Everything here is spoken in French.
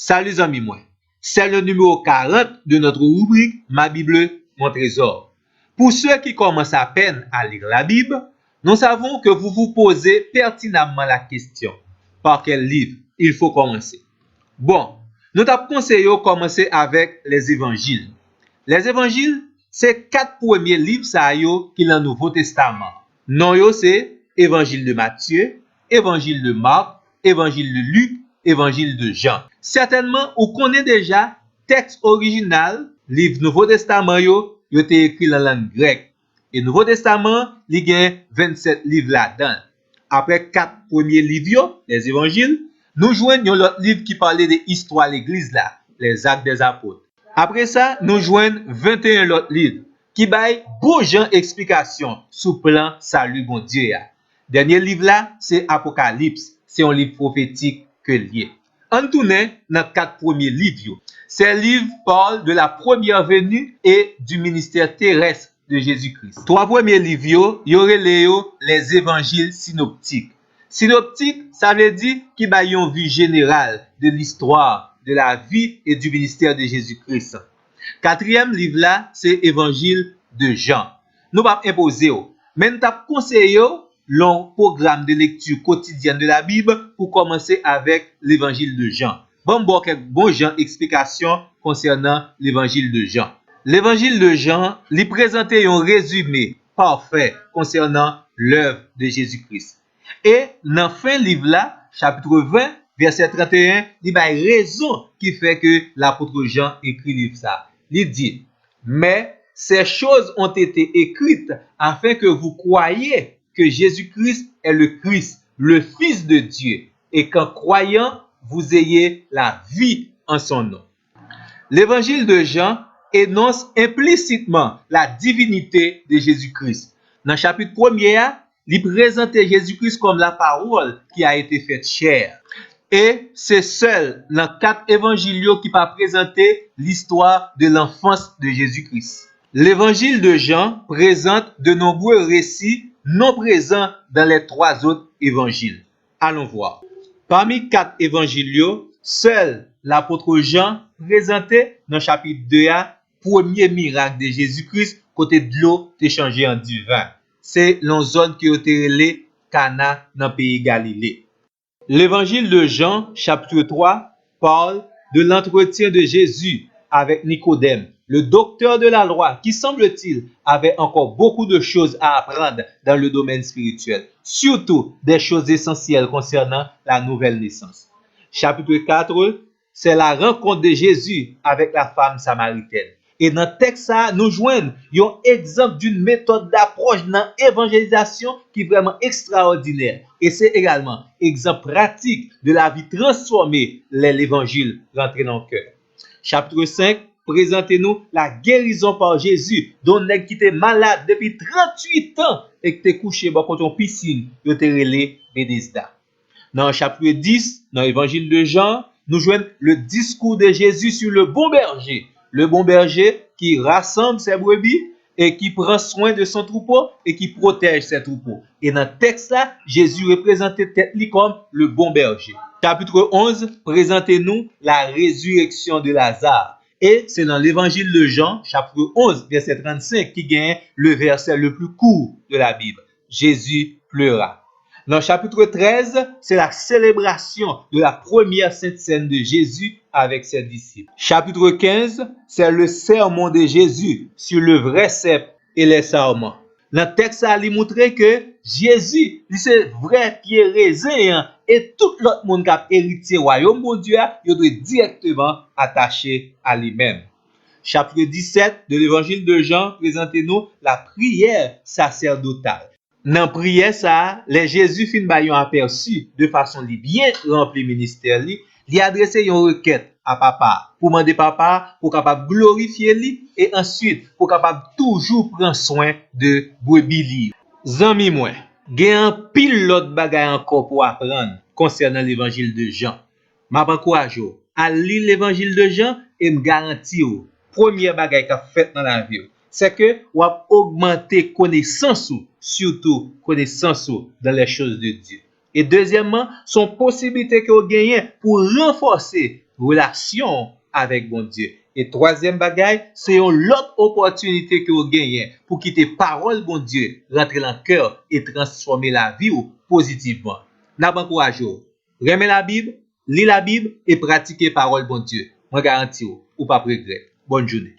Salut amis moi, c'est le numéro 40 de notre rubrique Ma Bible, mon trésor. Pour ceux qui commencent à peine à lire la Bible, nous savons que vous vous posez pertinemment la question, par quel livre il faut commencer? Bon, nous t'avons conseillé de commencer avec les évangiles. Les évangiles, c'est 4 premiers livres qui sont dans le Nouveau Testament. Non, c'est évangile de Matthieu, évangile de Marc, évangile de Luc, évangile de Jean. Certainement, vous connaissez déjà texte original, livre Nouveau Testament, yo été écrit en langue grecque. Et Nouveau Testament, il y a 27 livres là-dedans. Après 4 premiers livres, les évangiles, nous joignons l'autre livre qui parlait de l'histoire de l'église là, les actes des apôtres. Après ça, nous joignons 21 autres livres qui baillent beau genre explication sous plan salut bon Dieu. Dernier livre là, c'est Apocalypse, c'est un livre prophétique que lié. En tourne dans 4 premiers livres. Ces livres parlent de la première venue et du ministère terrestre de Jésus-Christ. 3 premiers livres, y aurait les évangiles synoptiques. Synoptique, ça veut dire qu'il y a une vue générale de l'histoire, de la vie et du ministère de Jésus-Christ. 4e livre là, c'est évangile de Jean. Nous pas imposer, mais nous t'avons conseillé long programme de lecture quotidienne de la Bible pour commencer avec l'évangile de Jean. Bon, quelques bons gens explications concernant l'évangile de Jean. L'évangile de Jean lui présente un résumé parfait concernant l'œuvre de Jésus-Christ. Et dans fin livre là, chapitre 20, verset 31, il y a une raison qui fait que l'apôtre Jean écrit livre ça. Il dit, mais ces choses ont été écrites afin que vous croyiez que Jésus-Christ est le Christ, le Fils de Dieu, et qu'en croyant, vous ayez la vie en son nom. L'évangile de Jean énonce implicitement la divinité de Jésus-Christ. Dans le chapitre 1er, il présente Jésus-Christ comme la parole qui a été faite chair. Et c'est seul dans 4 évangiles qui va présenter l'histoire de l'enfance de Jésus-Christ. L'évangile de Jean présente de nombreux récits non présents dans les 3 autres évangiles. Allons voir. Parmi 4 évangiles, seul l'apôtre Jean présentait dans le chapitre 2 premier miracle de Jésus-Christ côté de l'eau est changé en du vin. C'est dans zone qui a été relée Cana dans le pays Galilée. L'évangile de Jean, chapitre 3, parle de l'entretien de Jésus avec Nicodème, le docteur de la loi, qui semble-t-il avait encore beaucoup de choses à apprendre dans le domaine spirituel, surtout des choses essentielles concernant la nouvelle naissance. Chapitre 4, c'est la rencontre de Jésus avec la femme samaritaine. Et dans le texte, nous joignons un exemple d'une méthode d'approche dans l'évangélisation qui est vraiment extraordinaire. Et c'est également un exemple pratique de la vie transformée, l'évangile rentré dans le cœur. Chapitre 5, présentez-nous la guérison par Jésus, dont nèg qui était malade depuis 38 ans et qui était couché contre une piscine, il était relé Bethesda. Dans le chapitre 10, dans l'évangile de Jean, nous joignons le discours de Jésus sur le bon berger. Le bon berger qui rassemble ses brebis et qui prend soin de son troupeau et qui protège ses troupeaux. Et dans le texte là, Jésus représentait tête comme le bon berger. Chapitre 11, présentez-nous la résurrection de Lazare. Et c'est dans l'évangile de Jean, chapitre 11, verset 35, qui gagne le verset le plus court de la Bible. Jésus pleura. Dans le chapitre 13, c'est la célébration de la première sainte scène de Jésus avec ses disciples. Chapitre 15, c'est le sermon de Jésus sur le vrai cep et les sarments. Dans le texte, il montre que Jésus, c'est vrai pied raisin et tout l'autre monde qui a hérité au royaume de Dieu, il doit directement attaché à lui-même. Chapitre 17 de l'évangile de Jean, présentez-nous la prière sacerdotale. Dans la prière, les Jésus fin bayon aperçu de façon bien rempli ministère li, il a adressé une requête à papa pour demander papa pour capable glorifier lui et ensuite pour capable toujours prendre soin de brebis li. Zami moi, gen pile l'autre bagay encore pour apprendre concernant l'évangile de Jean. M'a encourage à lire l'évangile de Jean et me garantir premier bagay qu'a fait dans la vie, c'est que ou a augmenter connaissance surtout connaissance dans les choses de Dieu. Et deuxièmement, son possibilité que vous gagnez pour renforcer relation avec bon Dieu. Et troisième bagaille, c'est une autre opportunité que vous gagnez pour quitter parole bon Dieu, rentrer dans le cœur et transformer la vie positivement. N'a pas encouragé. Remets la Bible, lis la Bible et pratiquez parole bon Dieu. Moi garantis ou pas regret. Bonne journée.